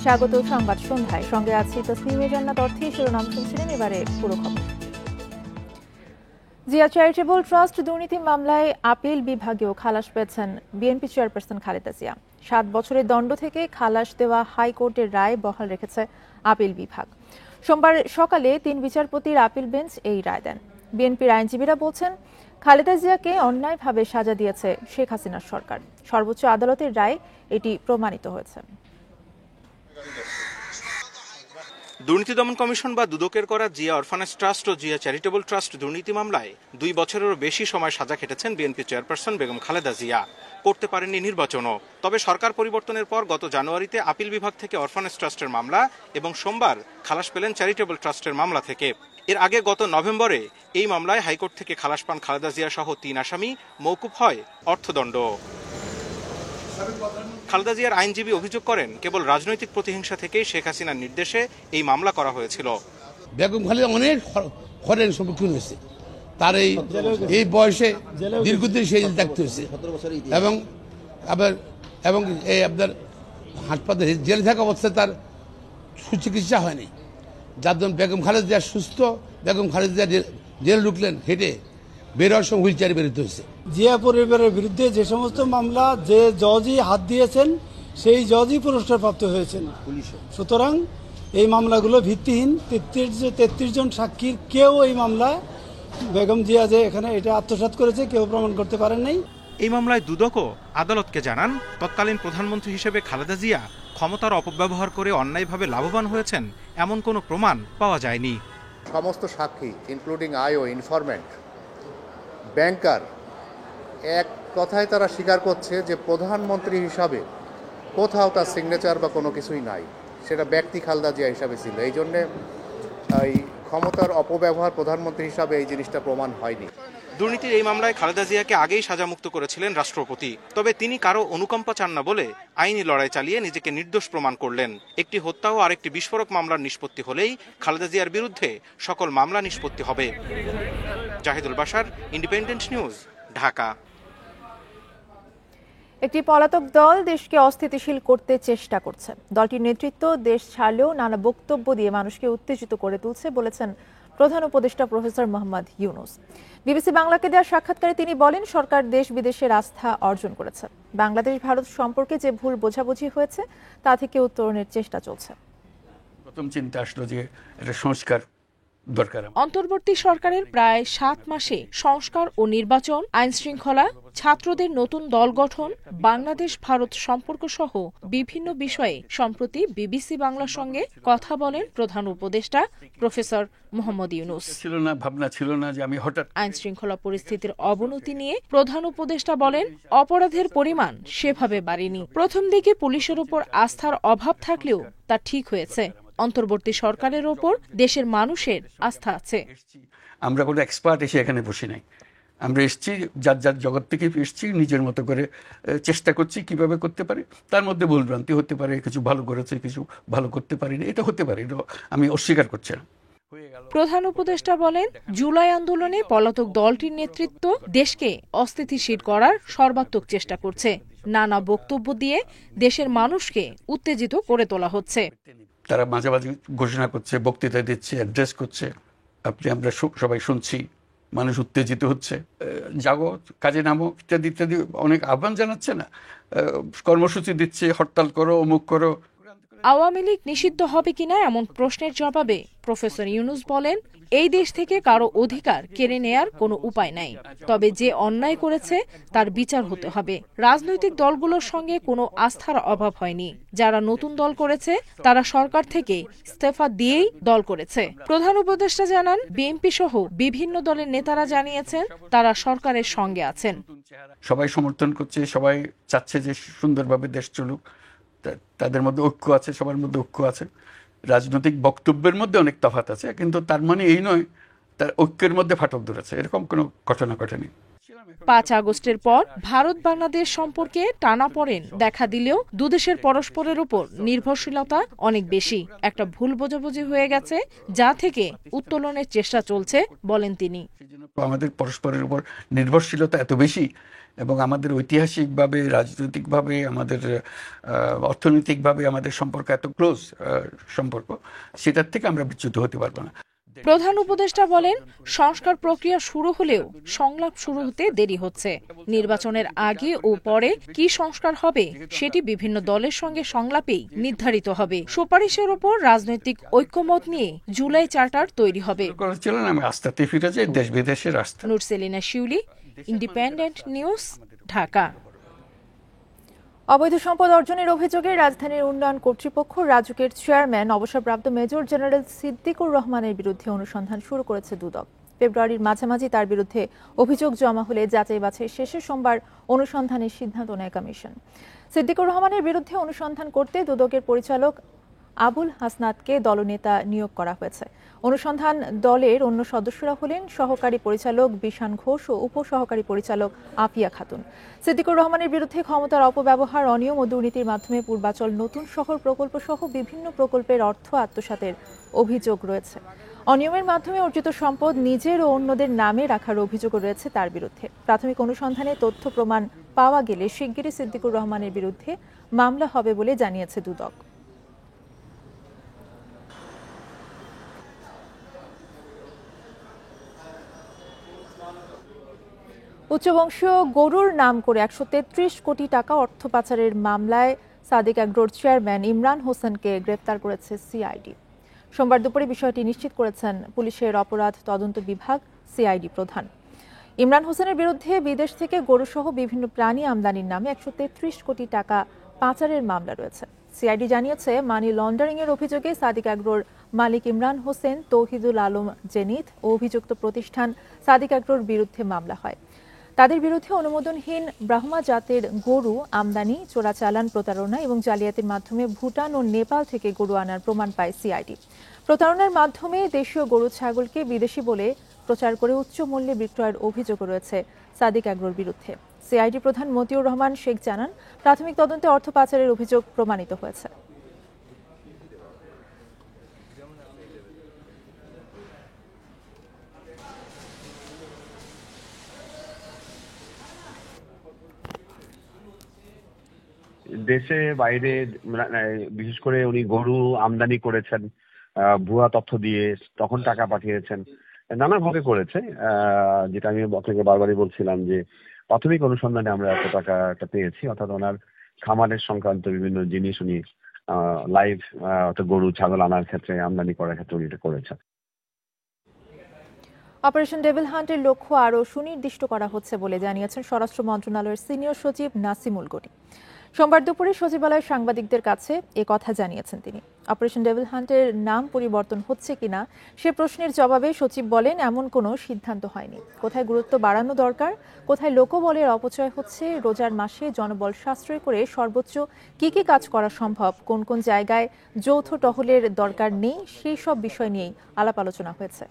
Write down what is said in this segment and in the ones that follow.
স্বাগত সংবাদ সন্ধ্যায়, সঙ্গে আছি তসলিমা জান্নাত। অর্থে শিরোনাম শুনছিলেন, এবারে পুরো খবর। জিয়া চ্যারিটেবল ট্রাস্ট দুর্নীতি মামলায় আপিল বিভাগেও খালাস পেয়েছেন বিএনপি চেয়ারপারসন খালেদা জিয়া। 7 বছরের দণ্ড থেকে খালাস দেওয়া হাইকোর্টের রায় বহাল রেখেছে আপিল বিভাগ। সোমবার সকালে 3 বিচারপতির আপিল বেঞ্চ এই রায় দেন। বিএনপির আইনজীবীরা বলছেন, খালেদা জিয়াকে অন্যায়ভাবে সাজা দিয়েছে শেখ হাসিনার সরকার। সর্বোচ্চ আদালতের রায় এটি প্রমাণিত হয়েছে। দুর্নীতি দমন কমিশন বা দুদকের করা জিয়া অরফানেজ ট্রাস্ট ও জিয়া চ্যারিটেবল ট্রাস্ট দুর্নীতি মামলায় 2 বছরেরও বেশি সময় সাজা খেটেছেন বিএনপি চেয়ারপারসন বেগম খালেদা জিয়া। করতে পারেননি নির্বাচনও। তবে সরকার পরিবর্তনের পর গত জানুয়ারিতে আপিল বিভাগ থেকে অরফানেজ ট্রাস্টের মামলা এবং সোমবার খালাস পেলেন চ্যারিটেবল ট্রাস্টের মামলা থেকে। এর আগে গত নভেম্বরে এই মামলায় হাইকোর্ট থেকে খালাস পান খালেদা জিয়া সহ 3 আসামি, মওকুফ হয় অর্থদণ্ড। খালেদা জিয়ার আইনজীবী অভিযোগ করেন, কেবল রাজনৈতিক প্রতিহিংসা থেকেই শেখ হাসিনার নির্দেশে এই মামলা করা হয়েছিল। বেগম খালেদা অনেক হরেন সম্মুখীন হয়েছে, তার এই বয়সে দীর্ঘদিন সেই থাকতে হয়েছে এবং এই আপনার হাসপাতালে জেলে থাকা অবস্থায় তার সুচিকিৎসা হয়নি, যার জন্য বেগম খালেদা জিয়া সুস্থ, বেগম খালেদা জিয়া জেলে ঢুকলেন হেঁটে, বেরোয়ার সময় হুইল চেয়ারে বেরোতে হয়েছে। জিয়া পরিবারের বিরুদ্ধে যে সমস্ত মামলা যে জজই হাত দিয়েছেন সেই জজই পুরস্কার প্রাপ্ত হয়েছেন। সুতরাং এই মামলাগুলো ভিত্তিহীন। 33 জন সাক্ষীর কেউ এই মামলায় বেগম জিয়া যে এখানে এটা আত্মসাৎ করেছে কেউ প্রমাণ করতে পারেন নাই। এই মামলায় দুদকও আদালতকে জানান, তৎকালীন প্রধানমন্ত্রী হিসেবে খালেদা জিয়া ক্ষমতার অপব্যবহার করে অন্যায়ভাবে লাভবান হয়েছেন এমন কোনো প্রমাণ পাওয়া যায়নি। সমস্ত সাক্ষী ইনক্লুডিং আইও, ইনফরমেন্ট, ব্যাংকার, এক কথায় তারা স্বীকার করছে যে প্রধানমন্ত্রী হিসাবে কোথাও তার সিগনেচার বা কোনো কিছুই নাই, সেটা ব্যক্তি খালেদা জিয়া হিসাবে ছিল। এই জন্যে এই ক্ষমতার অপব্যবহার প্রধানমন্ত্রী হিসাবে এই জিনিসটা প্রমাণ হয়নি। দুর্নীতির এই মামলায় খালেদা জিয়াকে আগেই সাজামুক্ত করেছিলেন রাষ্ট্রপতি। তবে তিনি কারো অনুকম্পা চান না বলে আইনি লড়াই চালিয়ে নিজেকে নির্দোষ প্রমাণ করলেন। একটি হত্যা ও আরেকটি বিস্ফোরক মামলার নিষ্পত্তি হলেই খালেদা জিয়ার বিরুদ্ধে সকল মামলা নিষ্পত্তি হবে। Zahidul Bashar, independent news, Dhaka. একটি পলাতক দল দেশকে অস্থিতিশীল করতে চেষ্টা করছে। দলটির নেতৃত্ব দেশ ছাড়লেও নানা বক্তব্য দিয়ে মানুষকে উত্তেজিত করে তুলছে বলেছেন প্রধান উপদেষ্টা প্রফেসর মোহাম্মদ ইউনূস। বিবিসি বাংলাকে দেওয়া সাক্ষাৎকারে তিনি বলেন, সরকার দেশ বিদেশের আস্থা অর্জন করেছে। বাংলাদেশ ভারত সম্পর্কে যে ভুল বোঝাবুঝি হয়েছে তা থেকে উত্তরণের চেষ্টা চলছে। প্রথম চিন্তা আসলো যে এটা সংস্কার দরকার। অন্তর্বর্তী সরকারের প্রায় 7 মাসে সংস্কার ও নির্বাচন, আইন শৃঙ্খলা, ছাত্রদের নতুন দল গঠন, বাংলাদেশ ভারত সম্পর্ক সহ বিভিন্ন বিষয়ে সম্প্রতি বিবিসি বাংলার সঙ্গে কথা বলেন প্রধান উপদেষ্টা প্রফেসর মোহাম্মদ ইউনূস। ভাবনা ছিল না যে আমি হঠাৎ আইন শৃঙ্খলা পরিস্থিতির অবনতি নিয়ে প্রধান উপদেষ্টা বলেন, অপরাধের পরিমাণ সেভাবে বাড়েনি। প্রথম দিকে পুলিশের উপর আস্থার অভাব থাকলেও তা ঠিক হয়েছে। অন্তর্বর্তী সরকারের ওপর দেশের মানুষের আস্থা আছে। আমরা কোনো এক্সপার্ট এসে এখানে বসি নাই, আমরা এসেছি যার যার জগৎ থেকে এসেছি, নিজের মতো করে চেষ্টা করছি কিভাবে করতে পারি। তার মধ্যে ভুলভ্রান্তি হতে পারে, কিছু ভালো করেছে, কিছু ভালো করতে পারিনি, এটা হতে পারে, আমি অস্বীকার করছি না। প্রধান উপদেষ্টা বলেন, জুলাই আন্দোলনে পলাতক দলটির নেতৃত্ব দেশকে অস্থিতিশীল করার সর্বাত্মক চেষ্টা করছে। নানা বক্তব্য দিয়ে দেশের মানুষকে উত্তেজিত করে তোলা হচ্ছে। তারা মাঝে মাঝে ঘোষণা করছে, বক্তৃতা দিচ্ছে, অ্যাড্রেস করছে, আমরা সবাই শুনছি, মানুষ উত্তেজিত হচ্ছে, জাগো, কাজে নামো, ইত্যাদি ইত্যাদি অনেক আহ্বান জানাচ্ছে না, কর্মসূচি দিচ্ছে, হরতাল করো, অমুক করো। আওয়ামী লীগ নিষিদ্ধ হবে কিনা এমন প্রশ্নের জবাবে প্রফেসর ইউনূস বলেন, এই দেশ থেকে কারো অধিকার কেড়ে নেয়ার কোনো উপায় নাই, তবে যে অন্যায় করেছে তার বিচার হতে হবে। রাজনৈতিক দলগুলোর সঙ্গে কোনো আস্থার অভাব হয়নি। যারা নতুন দল করেছে তারা সরকার থেকে ইস্তফা দিয়েই দল করেছে। প্রধান উপদেষ্টা জানান, বিএনপি সহ বিভিন্ন দলের নেতারা জানিয়েছেন তারা সরকারের সঙ্গে আছেন। সবাই সমর্থন করছে, সবাই চাচ্ছে যে সুন্দরভাবে দেশ চলুক, তাদের মধ্যে ঐক্য আছে, সবার মধ্যে ঐক্য আছে। রাজনৈতিক বক্তব্যের মধ্যে অনেক তফাৎ আছে, কিন্তু তার মানে এই নয় তার ঐক্যের মধ্যে ফাটল ধরেছে, এরকম কোনো ঘটনা ঘটেনি। 5 আগস্টের পর ভারত বাংলাদেশ সম্পর্কে টানাপোড়েন দেখা দিলেও দুদেশের পরস্পরের উপর নির্ভরশীলতা অনেক বেশি। একটা ভুল বোঝাবুঝি হয়ে গেছে, যা থেকে উত্তোলনের চেষ্টা চলছে বলেন তিনি। আমাদের পরস্পরের উপর নির্ভরশীলতা এত বেশি এবং আমাদের ঐতিহাসিকভাবে, রাজনৈতিকভাবে, আমাদের অর্থনৈতিকভাবে আমাদের সম্পর্ক এত ক্লোজ সম্পর্ক, সেটার থেকে আমরা বিচ্যুত হতে পারবো না। প্রধান উপদেষ্টা বলেন, সংস্কার প্রক্রিয়া শুরু হলেও সংলাপ শুরু হতে দেরি হচ্ছে। নির্বাচনের আগে ও পরে কি সংস্কার হবে সেটি বিভিন্ন দলের সঙ্গে সংলাপেই নির্ধারিত হবে। সুপারিশের ওপর রাজনৈতিক ঐক্যমত নিয়ে জুলাই চার্টার তৈরি হবে। আমি আস্থাতে ফিরে যাই, দেশ বিদেশের আস্থা। নুরসেলিনা শিউলি, ইন্ডিপেন্ডেন্ট নিউজ, ঢাকা। অবৈধ সম্পদ অর্জনের অভিযোগে রাজধানীর উন্নয়ন কর্তৃপক্ষ রাজুকের চেয়ারম্যান অবসরপ্রাপ্ত মেজর জেনারেল সিদ্দিকুর রহমানের বিরুদ্ধে অনুসন্ধান শুরু করেছে দুদক। ফেব্রুয়ারির মাঝামাঝি তার বিরুদ্ধে অভিযোগ জমা হলে যাচাই বাছাই শেষে সোমবার অনুসন্ধানের সিদ্ধান্ত নেয় কমিশন। সিদ্দিকুর রহমানের বিরুদ্ধে অনুসন্ধান করতে দুদকের পরিচালক আবুল হাসনাতকে দলনেতা নিয়োগ করা হয়েছে। অনুসন্ধান দলের অন্য সদস্যরা হলেন সহকারী পরিচালক বিশান ঘোষ ও উপসহকারী পরিচালক আফিয়া খাতুন। সিদ্দিকুর রহমানের বিরুদ্ধে ক্ষমতার অপব্যবহার, অনিয়ম ও দুর্নীতির মাধ্যমে পূর্বাচল নতুন শহর প্রকল্প সহ বিভিন্ন প্রকল্পের অর্থ আত্মসাতের অভিযোগ রয়েছে। অনিয়মের মাধ্যমে অর্জিত সম্পদ নিজের ও অন্যদের নামে রাখার অভিযোগও রয়েছে তার বিরুদ্ধে। প্রাথমিক অনুসন্ধানে তথ্য প্রমাণ পাওয়া গেলে শিগগিরই সিদ্দিকুর রহমানের বিরুদ্ধে মামলা হবে বলে জানিয়েছে দুদক। উচ্চবংশীয় গরুর নাম করে 133 কোটি টাকা অর্থ পাচারের মামলায় সাদিক অ্যাগ্রোর চেয়ারম্যান ইমরান হোসেনকে গ্রেফতার করেছে সিআইডি। সোমবার দুপুরে বিষয়টি নিশ্চিত করেছেন পুলিশের অপরাধ তদন্ত বিভাগ সিআইডি প্রধান। ইমরান হোসেনের বিরুদ্ধে বিদেশ থেকে গরুসহ বিভিন্ন প্রাণী আমদানির নামে 133 কোটি টাকা পাচারের মামলা রয়েছে। সিআইডি জানিয়েছে, মানি লন্ডারিং এর অভিযোগে সাদিক অ্যাগ্রোর মালিক ইমরান হোসেন, তৌহিদুল আলম জেনিত ও অভিযুক্ত প্রতিষ্ঠান সাদিক অ্যাগ্রোর বিরুদ্ধে মামলা হয়। তাদের বিরুদ্ধে অনুমোদনহীন ব্রাহ্মা জাতের গরু আমদানি, চোরাচালান, প্রতারণা এবং জালিয়াতির মাধ্যমে ভুটান ও নেপাল থেকে গরু আনার প্রমাণ পায় সিআইডি। প্রতারণার মাধ্যমে দেশীয় গরু ছাগলকে বিদেশি বলে প্রচার করে উচ্চ মূল্যে বিক্রয়ের অভিযোগও রয়েছে সাদিক অ্যাগ্রোর বিরুদ্ধে। সিআইডি প্রধান মতিউর রহমান শেখ জানান, প্রাথমিক তদন্তে অর্থ পাচারের অভিযোগ প্রমাণিত হয়েছে। দেশে বাইরে বিশেষ করে উনি গরু আমদানি করেছেন ভুয়া তথ্য দিয়ে, তখন টাকা পাঠিয়েছেন, নানাভাবে করেছে। যেটা আমি আপনাকে বারবারই বলছিলাম যে প্রাথমিক অনুসন্ধানে আমরা এত টাকাটা পেয়েছি, অর্থাৎ ওনার খামারের সংক্রান্ত বিভিন্ন জিনিস উনি লাইভ গরু ছাগল আনার ক্ষেত্রে, আমদানি করার ক্ষেত্রে উনি এটা করেছেন। অপারেশন ডেভিল হান্টের লক্ষ্য আরও সুনির্দিষ্ট করা হচ্ছে বলে জানিয়েছেন স্বরাষ্ট্র মন্ত্রণালয়ের সিনিয়র সচিব নাসিমুল গনি। সোমবার দুপুরে সচিবালয়ের সাংবাদিকদের কাছে কথা জানিয়েছেন তিনি। অপারেশন ডেভিল হান্টের নাম পরিবর্তন হচ্ছে কিনা সে প্রশ্নের জবাবে সচিব বলেন, এমন কোনো সিদ্ধান্ত হয়নি। কোথায় গুরুত্ব বাড়ানো দরকার, কোথায় লোকবলের অপচয় হচ্ছে, রোজার মাসে জনবল সাশ্রয় করে সর্বোচ্চ কি কি কাজ করা সম্ভব, কোন কোন জায়গায় যৌথ টহলের দরকার নেই, সেই সব বিষয় নিয়েই আলাপ আলোচনা হয়েছে।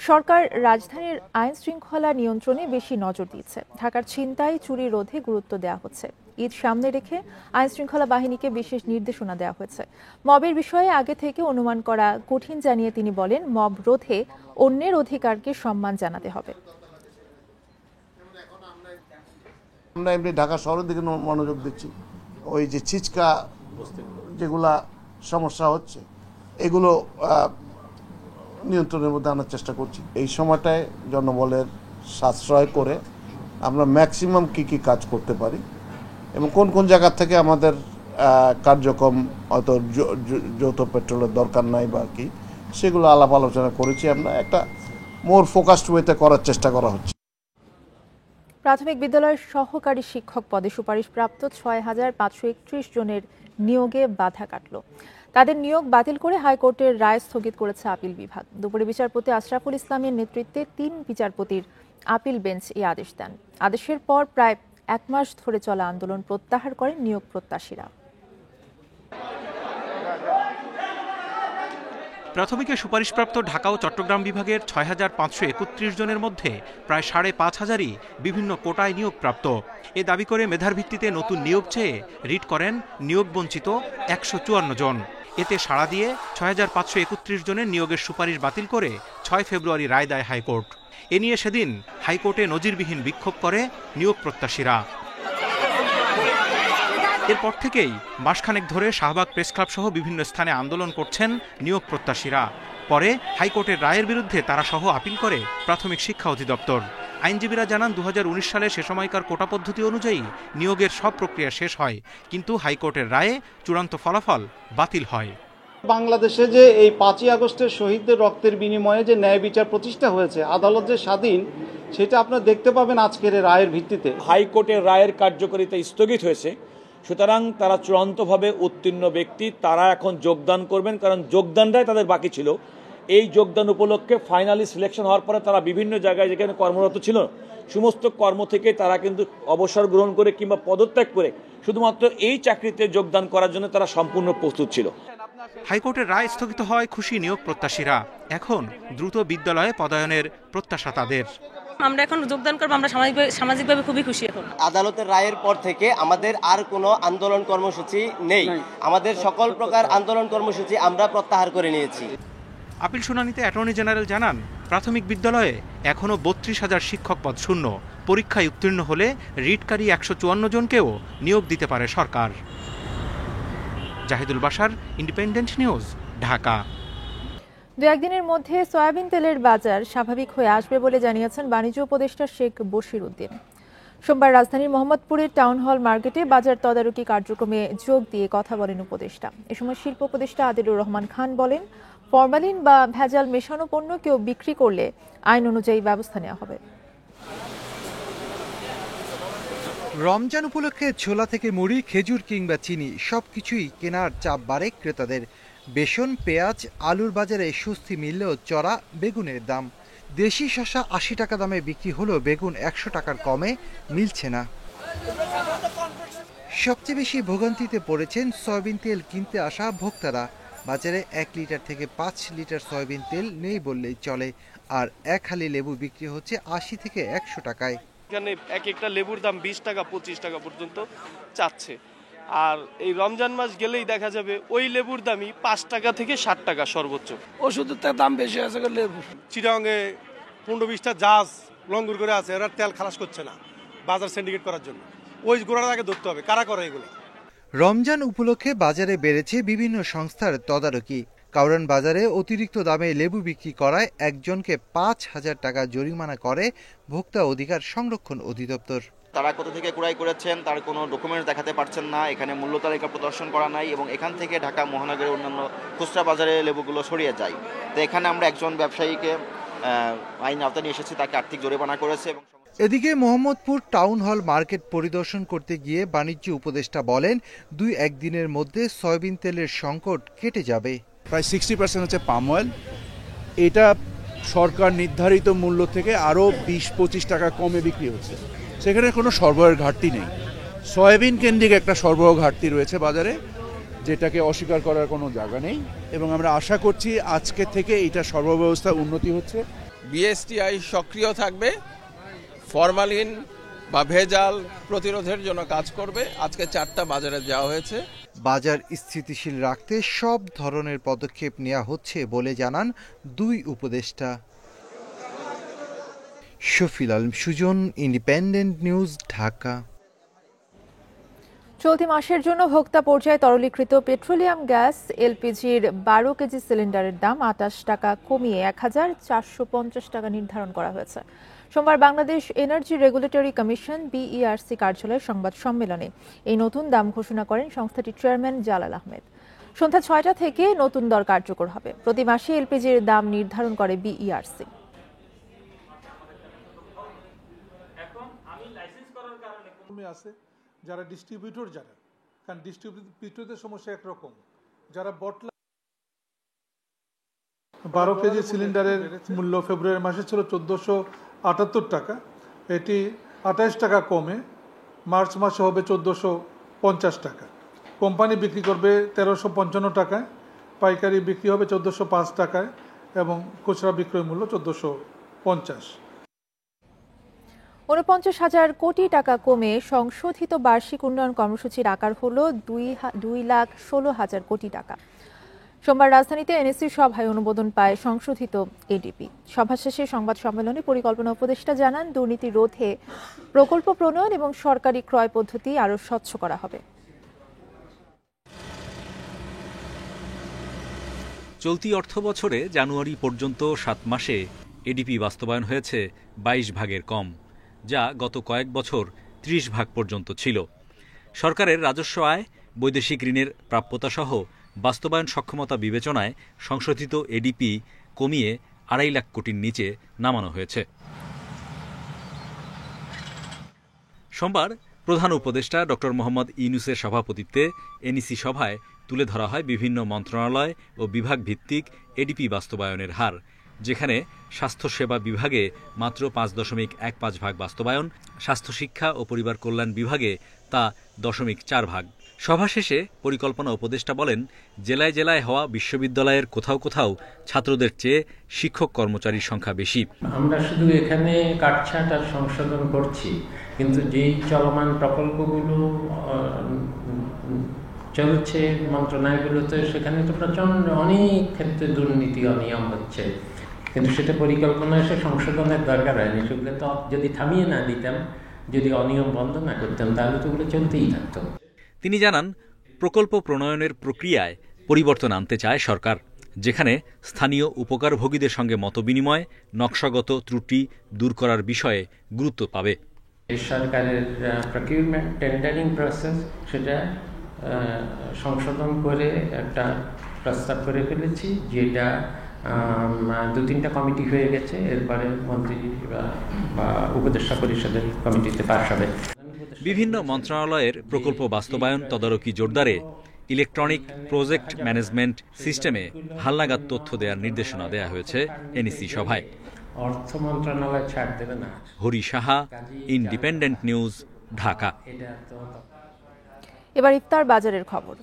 সরকার রাজধানীর আইন শৃঙ্খলা নিয়ন্ত্রণে বেশি নজর দিচ্ছে। ঢাকার ছিনতাই, চুরি রোধে গুরুত্ব দেওয়া হচ্ছে। ঈদ সামনে রেখে আইন শৃঙ্খলা বাহিনীকে বিশেষ নির্দেশনা দেওয়া হয়েছে। মবের বিষয়ে আগে থেকে অনুমান করা কঠিন জানিয়ে তিনি বলেন, মব রোধে অন্যের অধিকারকে সম্মান জানাতে হবে। আমরা এমনি ঢাকা শহরের দিকে মনোযোগ দিচ্ছি। ওই যে ছিচকা যেগুলা সমস্যা হচ্ছে, এগুলো নিয়ন্ত্রণের মধ্যে আনার চেষ্টা করছি। এই সময়টায় জনবলের সাশ্রয় করে আমরা ম্যাক্সিমাম কি কি কাজ করতে পারি এবং কোন কোন জায়গা থেকে আমাদের কার্যক্রম হয়তো যৌথ পেট্রোলের দরকার নাই বা কি, সেগুলো আলাপ আলোচনা করেছি। আমরা একটা মোর ফোকাসড ওয়েতে করার চেষ্টা করা হচ্ছে। প্রাথমিক বিদ্যালয়ের সহকারী শিক্ষক পদে সুপারিশপ্রাপ্ত ৬,৫৩১ জনের নিয়োগে বাধা কাটল। তাদের নিয়োগ বাতিল করে হাইকোর্টের রায় স্থগিত করেছে আপিল বিভাগ। দুপুরে বিচারপতি আশরাফুল ইসলামের নেতৃত্বে ৩ বিচারপতির আপিল বেঞ্চ এই আদেশ দেন। আদেশের পর প্রায় ১ মাস ধরে চলা আন্দোলন প্রত্যাহার করেন নিয়োগ প্রত্যাশীরা। প্রাথমিকে সুপারিশপ্রাপ্ত ঢাকা ও চট্টগ্রাম বিভাগের ৬,৫৩১ জনের মধ্যে প্রায় ৫,৫০০ই বিভিন্ন কোটায় নিয়োগপ্রাপ্ত। এ দাবি করে মেধার ভিত্তিতে নতুন নিয়োগ চেয়ে রিট করেন নিয়োগ বঞ্চিত ১৫৪ জন। এতে সাড়া দিয়ে ৬,৫৩১ জনের নিয়োগের সুপারিশ বাতিল করে ৬ ফেব্রুয়ারি রায় দেয় হাইকোর্ট। এ নিয়ে সেদিন হাইকোর্টে নজিরবিহীন বিক্ষোভ করে নিয়োগ প্রত্যাশীরা। এরপর থেকেই মাসখানেক ধরে শাহবাগ প্রেসক্লাব সহ বিভিন্ন স্থানে আন্দোলন করছেন নিয়োগ প্রত্যাশীরা। পরে হাইকোর্টের রায়ের বিরুদ্ধে তারা সহ আপিল করে প্রাথমিক শিক্ষা অধিদপ্তর। আইনজীবীরা জানান ২০১৯ সালে সে সময়কার কোটা পদ্ধতি অনুযায়ী নিয়োগের সব প্রক্রিয়া শেষ হয়, কিন্তু হাইকোর্টের রায়ে চূড়ান্ত ফলাফল বাতিল হয়। বাংলাদেশে যে এই ৫ই আগস্টের শহীদদের রক্তের বিনিময়ে যে ন্যায় বিচার প্রতিষ্ঠা হয়েছে, আদালত যে স্বাধীন, সেটা আপনারা দেখতে পাবেন আজকের রায়ের ভিত্তিতে। হাইকোর্টের রায়ের কার্যকারিতা স্থগিত হয়েছে, সুতরাং তারা চূড়ান্তভাবে উত্তীর্ণ ব্যক্তি, তারা এখন যোগদান করবেন, কারণ যোগদানটাই তাদের বাকি ছিল। এই যোগদান উপলক্ষে ফাইনালি সিলেকশন হওয়ার পরে তারা বিভিন্ন জায়গায় যেখানে কর্মরত ছিল সমস্ত কর্ম থেকে তারা কিন্তু অবসর গ্রহণ করে কিংবা পদত্যাগ করে শুধুমাত্র এই চাকরিতে যোগদান করার জন্য তারা সম্পূর্ণ প্রস্তুত ছিল। হাইকোর্টের রায় স্থগিত হয় খুশি নিয়োগ প্রত্যাশীরা। এখন দ্রুত বিদ্যালয়ে পদায়নের প্রত্যাশা তাদের। আমরা এখন যোগদান করবো, আমরা সামাজিকভাবে খুবই খুশি। এখন আদালতের রায়ের পর থেকে আমাদের আর কোনো আন্দোলন কর্মসূচি নেই। আমাদের সকল প্রকার আন্দোলন কর্মসূচি আমরা প্রত্যাহার করে নিয়েছি। আপিল শুনানিতে অ্যাটর্নি জেনারেল জানান, প্রাথমিক বিদ্যালয়ে এখনও ৩২,০০০ শিক্ষক পদ শূন্য। পরীক্ষায় উত্তীর্ণ হলে রিটকারী ১৫৪ জনকেও নিয়োগ দিতে পারে সরকার। Zahidul Bashar, independent news, Dhaka. দু একদিনের মধ্যে সয়াবিন তেলের বাজার স্বাভাবিক হয়ে আসবে বলে জানিয়েছেন বাণিজ্য উপদেষ্টা শেখ বশির উদ্দিন। সোমবার রাজধানীর মোহাম্মদপুরের টাউন হল মার্কেটে বাজার তদারকি কার্যক্রমে যোগ দিয়ে কথা বলেন উপদেষ্টা। এ সময় শিল্প উপদেষ্টা আদিলুর রহমান খান বলেন, ফরমালিন বা ভেজাল মেশানো পণ্য কেউ বিক্রি করলে আইন অনুযায়ী ব্যবস্থা নেওয়া হবে। রমজান উপলক্ষে ছোলা থেকে মুড়ি, খেজুর কিংবা চিনি সবকিছুই কেনার চাপ বাড়ে ক্রেতাদের। বেসন, পেঁয়াজ, আলুর বাজারে স্বস্তি মিললেও চড়া বেগুনের দাম। দেশি শসা ৮০ টাকা দামে বিক্রি হলেও বেগুন ১০০ টাকার কমে মিলছে না। সবচেয়ে বেশি ভোগান্তিতে পড়েছেন সয়াবিন তেল কিনতে আসা ভোক্তারা। বাজারে ১ লিটার থেকে ৫ লিটার সয়াবিন তেল নেই বললেই চলে, আর এক হালি লেবু বিক্রি হচ্ছে ৮০ থেকে ১০০ টাকায়। এখানে এক একটা লেবুর দাম ২০ টাকা ২৫ টাকা পর্যন্ত চাচ্ছে। আর এই রমজান মাস গেলেই দেখা যাবে ওই লেবুর দামই ৫ টাকা থেকে ৬০ টাকা সর্বোচ্চ। ওষুধের দাম বেশি আছে লেবু। চিটাগাঙে ১৫-২০টা জাহাজ লঙ্গর করে আছে, এরা তেল খালাস করছে না বাজার সিন্ডিকেট করার জন্য। ওই গোড়াটা আগে ধরতে হবে, কারা করে এগুলো। রমজান উপলক্ষে বাজারে বেড়েছে বিভিন্ন সংস্থার তদারকি। কারণ বাজারে অতিরিক্ত দামে লেবু বিক্রি করায় একজনকে ৫,০০০ টাকা জরিমানা করে ভোক্তা অধিকার সংরক্ষণ অধিদপ্তর। তারা কোথা থেকে ক্রয় করেছেন তার কোনো ডকুমেন্টস দেখাতে পারছেন না, এখানে মূল্য তালিকা প্রদর্শন করা নাই এবং এখান থেকে ঢাকা মহানগরের অন্যান্য খুচরা বাজারে লেবুগুলো ছড়িয়ে যায়। তো এখানে আমরা একজন ব্যবসায়ীকে আইন আওতায় নিয়ে এসেছি, তাকে আর্থিক জরিমানা করেছে। এবং এদিকে মোহাম্মদপুর টাউন হল মার্কেট পরিদর্শন করতে গিয়ে বাণিজ্য উপদেষ্টা বলেন, ২-১ দিনের মধ্যে সয়াবিন তেলের সংকট কেটে যাবে। প্রায় 60% হচ্ছে পাম অয়েল। এটা সরকার নির্ধারিত মূল্য থেকে আরও ২০-২৫ টাকা কমে বিক্রি হচ্ছে। সেখানে কোনো সরবরাহের ঘাটতি নেই। সয়াবিন কেন্দ্রিক একটা সরবরাহ ঘাটতি রয়েছে বাজারে, যেটাকে অস্বীকার করার কোনো জায়গা নেই এবং আমরা আশা করছি আজকে থেকে এটা সরবরাহ ব্যবস্থা উন্নতি হচ্ছে। বিএসটিআই সক্রিয় থাকবে, ফরমালিন বা ভেজাল প্রতিরোধের জন্য কাজ করবে। আজকে 4টা বাজারে যাওয়া হয়েছে। বাজার স্থিতিশীল রাখতে সব ধরনের পদক্ষেপ নেওয়া হচ্ছে বলে জানান দুই উপদেষ্টা। Shafil Alam Sujan, independent news, Dhaka. চলতি মাসের জন্য ভোক্তা পর্যায়ে তরলীকৃত পেট্রোলিয়াম গ্যাস এলপিজির ১২ কেজি সিলিন্ডারের দাম ২৮ টাকা কমিয়ে ১,৪৫০ টাকা নির্ধারণ করা হয়েছে। সোমবার Bangladesh energy regulatory commission BERC কার্যালয়ের সংবাদ সম্মেলনে এই নতুন দাম ঘোষণা করেন সংস্থাটির চেয়ারম্যান জালাল আহমেদ। সন্ধ্যা ৬টা থেকে নতুন দর কার্যকর হবে। প্রতি মাসে এলপিজির দাম নির্ধারণ করে বিইআরসি। যারা ডিস্ট্রিবিউটর, কারণ ডিস্ট্রিবিউটরদের সমস্যা একরকম, যারা বটলা 12 কেজি সিলিন্ডারের মূল্য ফেব্রুয়ারি মাসে ছিল ১৪৭৮ টাকা, এটি ২৮ টাকা কমে মার্চ মাসে হবে ১৪৫০ টাকা। কোম্পানি বিক্রি করবে ১৩৫৫ টাকায় পাইকারি বিক্রি হবে 1405 টাকায় এবং খুচরা বিক্রয় মূল্য 1450। ৪৯,০০০ কোটি টাকা কমে সংশোধিত বার্ষিক উন্নয়ন কর্মসূচির আকার হল 2,16,000 কোটি টাকা। সোমবার রাজধানীতে এনএসসি সভায় অনুমোদন পায় সংশোধিত এডিপি। সভা শেষে সংবাদ সম্মেলনে পরিকল্পনা উপদেষ্টা জানান, দুর্নীতি রোধে প্রকল্প প্রণয়ন এবং সরকারি ক্রয় পদ্ধতি আরও স্বচ্ছ করা হবে। চলতি অর্থবছরে জানুয়ারি পর্যন্ত 7 মাসে এডিপি বাস্তবায়ন হয়েছে 22 ভাগের কম, যা গত কয়েক বছর 30 ভাগ পর্যন্ত ছিল। সরকারের রাজস্ব আয়, বৈদেশিক ঋণের প্রাপ্যতা সহ বাস্তবায়ন সক্ষমতা বিবেচনায় সংশোধিত এডিপি কমিয়ে 2.5 লাখ কোটির নিচে নামানো হয়েছে। সোমবার প্রধান উপদেষ্টা ডক্টর মোহাম্মদ ইউনূসের সভাপতিত্বে এনইসি সভায় তুলে ধরা হয় বিভিন্ন মন্ত্রণালয় ও বিভাগ ভিত্তিক এডিপি বাস্তবায়নের হার, যেখানে স্বাস্থ্যসেবা বিভাগে মাত্র 5.15 ভাগ বাস্তবায়ন, স্বাস্থ্য শিক্ষা ও পরিবার কল্যাণ বিভাগে তা 0.4 ভাগ। সভা শেষে পরিকল্পনা উপদেষ্টা বলেন, জেলায় জেলায় হওয়া বিশ্ববিদ্যালয়ের কোথাও কোথাও ছাত্রদের চেয়ে শিক্ষক কর্মচারীর সংখ্যা বেশি। আমরা শুধু এখানে কাটছাঁট আর সংশোধন করছি, কিন্তু যেই চলমান প্রকল্পগুলো চলছে মন্ত্রণালয়গুলোতে, সেখানে তো প্রচণ্ড অনেক ক্ষেত্রে দুর্নীতি অনিয়ম হচ্ছে, কিন্তু সেটা পরিকল্পনা এসে সংশোধনের দরকার হয়নি। সেগুলো তো যদি থামিয়ে না দিতাম, যদি অনিয়ম বন্ধ না করতাম, তাহলে তো ওগুলো চলতেই থাকতো। তিনি জানান, প্রকল্প প্রণয়নের প্রক্রিয়ায় পরিবর্তন আনতে চায় সরকার, যেখানে স্থানীয় উপকারভোগীদের সঙ্গে মতবিনিময়, নকশাগত ত্রুটি দূর করার বিষয়ে গুরুত্ব পাবে। সরকারের প্রকিউরমেন্ট টেন্ডারিং প্রসেস, সেটা সংশোধন করে একটা প্রস্তাব করে ফেলেছি, যেটা 2-3টা কমিটি হয়ে গেছে, এরপরে মন্ত্রী বা উপদেষ্টা পরিষদের কমিটিতে পাস হবে। বিভিন্ন মন্ত্রণালয়ের প্রকল্প বাস্তবায়ন তদারকি জোরদারে ইলেকট্রনিক প্রজেক্ট ম্যানেজমেন্ট সিস্টেমে হালনাগাদ তথ্য দেওয়ার নির্দেশনা দেওয়া হয়েছে এনইসি সভায়। অর্থ মন্ত্রণালয় ছাড় দেবে না। Hari Saha, independent news, Dhaka. এবার ইফতার বাজারের খবর।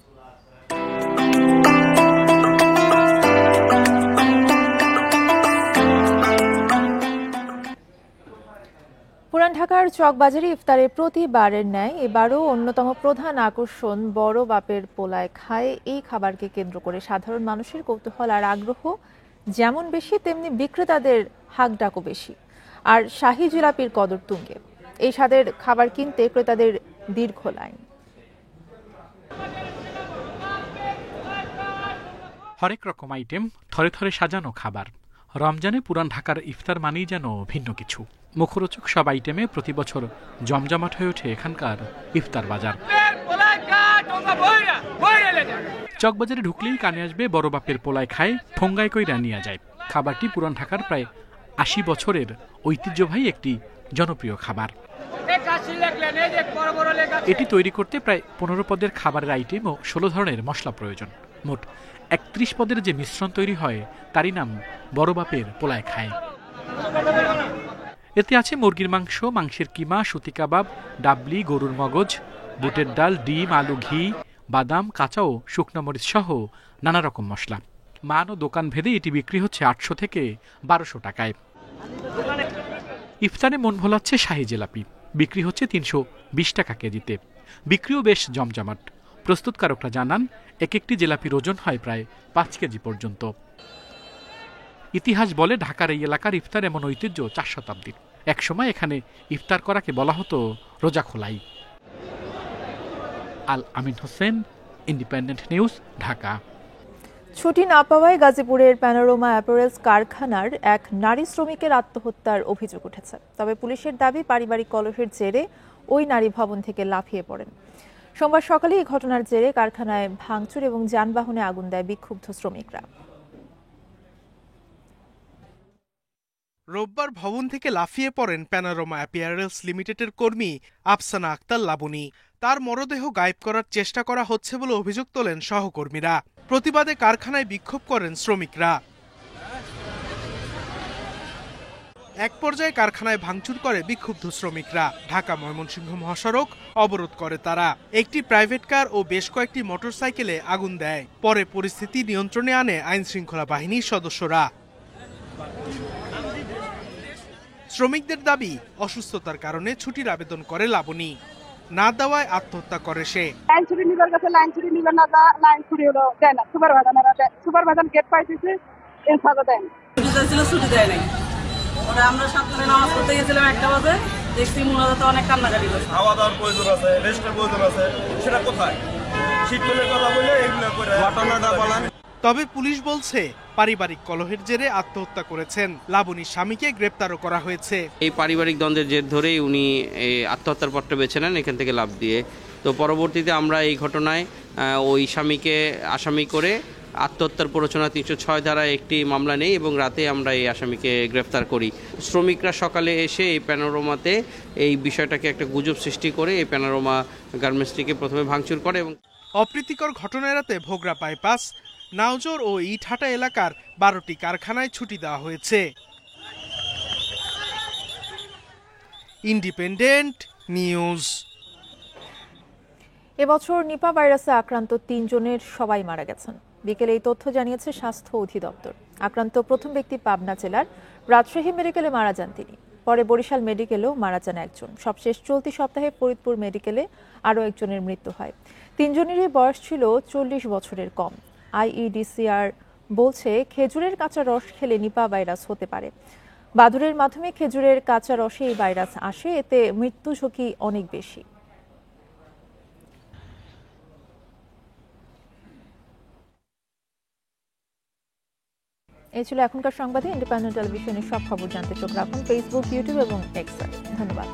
পুরান ঢাকার চকবাজারে ইফতারে প্রতিবারের ন্যায় এবারও অন্যতম প্রধান আকর্ষণ বড় বাপের পোলায় খায়। এই খাবারকে কেন্দ্র করে সাধারণ মানুষের কৌতূহল আর আগ্রহ যেমন বেশি, তেমনি বিক্রেতাদের হাঁকডাকও বেশি। আর শাহী জিলাপির কদর তুঙ্গে। এই স্বাদের খাবার কিনতে ক্রেতাদের দীর্ঘ লাইন। হরেক রকম আইটেম, থরে থরে সাজানো খাবার। রমজানে পুরান ঢাকার ইফতার মানেই যেন ভিন্ন কিছু। মুখরোচক সব আইটেমে প্রতি বছর জমজমাট হয়ে ওঠে এখানকার ইফতার বাজার। চকবাজারে ঢুকলেই কানে আসবে বড় বাপের পোলায় খায়, ঠোঙ্গায় কইরা নিয়ে যায়। খাবারটি পুরান ঢাকার প্রায় 80 বছরের ঐতিহ্যবাহী একটি জনপ্রিয় খাবার। এটি তৈরি করতে প্রায় 15 পদের খাবারের আইটেম ও 16 ধরনের মশলা প্রয়োজন। মোট 31 পদের যে মিশ্রণ তৈরি হয়, তারই নাম বড় বাপের পোলায় খায়। এতে আছে মুরগির মাংস, মাংসের কিমা, সুতি কাবাব, ডাবলি, গরুর মগজ, বুটের ডাল, ডিম, আলু, ঘি, বাদাম, কাঁচা ও শুকনো মরিচ সহ নানা রকম মশলা। মান ও দোকান ভেদে এটি বিক্রি হচ্ছে 800 থেকে 1200 টাকায়। ইফতারে মন ভোলাচ্ছে শাহী জিলাপি। বিক্রি হচ্ছে 320 টাকা কেজিতে। বিক্রিও বেশ জমজমাট। প্রস্তুতকারকরা জানান, এক একটি জিলাপির ওজন হয় প্রায় 5 কেজি পর্যন্ত। ইতিহাস বলে, ঢাকার এই এলাকার ইফতার এমন ঐতিহ্য 4 শতাব্দীর। একসময় এখানে ইফতার করাকে বলা হতো রোজা খোলাই। আল আমিন হোসেন, ইন্ডিপেন্ডেন্ট নিউজ, ঢাকা। ছুটি না পাওয়ায় গাজীপুরের প্যানোরামা অ্যাপারেলস কারখানার এক নারী শ্রমিকের আত্মহত্যার অভিযোগ উঠেছে। তবে পুলিশের দাবি, পারিবারিক কলহের জেরে ওই নারী ভবন থেকে লাফিয়ে পড়েন। সোমবার সকালে এই ঘটনার জেরে কারখানায় ভাঙচুর এবং যানবাহনে আগুন দেয় বিক্ষুব্ধ শ্রমিকরা। রোববার ভবন থেকে লাফিয়ে পড়েন প্যানোরামা অ্যাপিয়ারেলস লিমিটেডের কর্মী আফসানা আক্তার লাবণী। তার মরদেহ গায়েব করার চেষ্টা করা হচ্ছে বলে অভিযোগ তোলেন সহকর্মীরা। প্রতিবাদে কারখানায় বিক্ষোভ করেন শ্রমিকরা। এক পর্যায়ে কারখানায় ভাঙচুর করে বিক্ষুব্ধ শ্রমিকরা। ঢাকা ময়মনসিংহ মহাসড়ক অবরোধ করে তারা। একটি প্রাইভেট কার ও বেশ কয়েকটি মোটরসাইকেলে আগুন দেয়। পরে পরিস্থিতি নিয়ন্ত্রণে আনে আইনশৃঙ্খলা বাহিনীর সদস্যরা। শ্রমিকদের দাবি, অসুস্থতার কারণে ছুটির আবেদন করে লাবণী, না দেওয়ায় আত্মহত্যা করে সে। লাইন ছুটি নিবার কাছে লাইন ছুটি নিবে না, লাইন ছুটি হলো দেয় না, সুপারভাইজার গেট পাইতেছে সাজা দেয় না, ছুটি দেয় নাই। ওরা আমরা সাতটায় নামাজ পড়তে গেছিলাম 1টা বাজে, দেখছি মুনাজাতে অনেক কান্নাকাটি করছে। খাওয়া দাওয়ার প্রয়োজন আছে, রেস্টের প্রয়োজন আছে, সেটা কোথায়? শীতকালের কথা বলে এগুলো করে ঘটনাটা বলেন। তবে পুলিশ বলছে পারিবারিক কলহের জেরে আত্মহত্যা করেছেন। লাবণীর স্বামীকে গ্রেপ্তারও করা হয়েছে। এই পারিবারিক দ্বন্দ্বের জের ধরেই উনি আত্মহত্যার পথটা বেছে নেন এখান থেকে লাফ দিয়ে। তো পরবর্তীতে আমরা এই ঘটনায় ওই স্বামীকে আসামি করে আত্মহত্যার প্ররোচনা 306 ধারায় একটি মামলা নেই এবং রাতে আমরা এই আসামিকে গ্রেফতার করি। শ্রমিকরা সকালে এসে এই প্যানোরামাতে এই বিষয়টাকে একটা গুজব সৃষ্টি করে এই প্যানোরামা গার্মেন্টসটিকে প্রথমে ভাঙচুর করে। এবং অপ্রীতিকর ঘটনা এড়াতে ভোগড়া বাইপাস, নাওজোর ও ইটহাটা এলাকার 12টি কারখানায় ছুটি দেওয়া হয়েছে। Independent news. এবছর নিপা ভাইরাসে আক্রান্ত 3 জনের সবাই মারা গেছেন। বিকেলে এই তথ্য জানিয়েছে স্বাস্থ্য অধিদপ্তর। আক্রান্ত প্রথম ব্যক্তি পাবনা জেলার রাজশাহী মেডিকেলে মারা যান তিনি। পরে বরিশাল মেডিকেলেও মারা যান একজন। সবশেষ চলতি সপ্তাহে ফরিদপুর মেডিকেলে আরও একজনের মৃত্যু হয়। 3 জনেরই বয়স ছিল 40 বছরের কম। IEDCR বলছে খেজুরের কাঁচা রস খেলে নিপা ভাইরাস হতে পারে। বাদুড়ের মাধ্যমে খেজুরের কাঁচা রসে এই ভাইরাস আসে, এতে মৃত্যু ঝুঁকি অনেক বেশি। এই ছিল এখনকার সংবাদে। ইন্ডিপেন্ডেন্ট টেলিভিশনের সব খবর জানতে চোখ রাখুন ফেসবুক, ইউটিউব এবং এক্সে। ধন্যবাদ।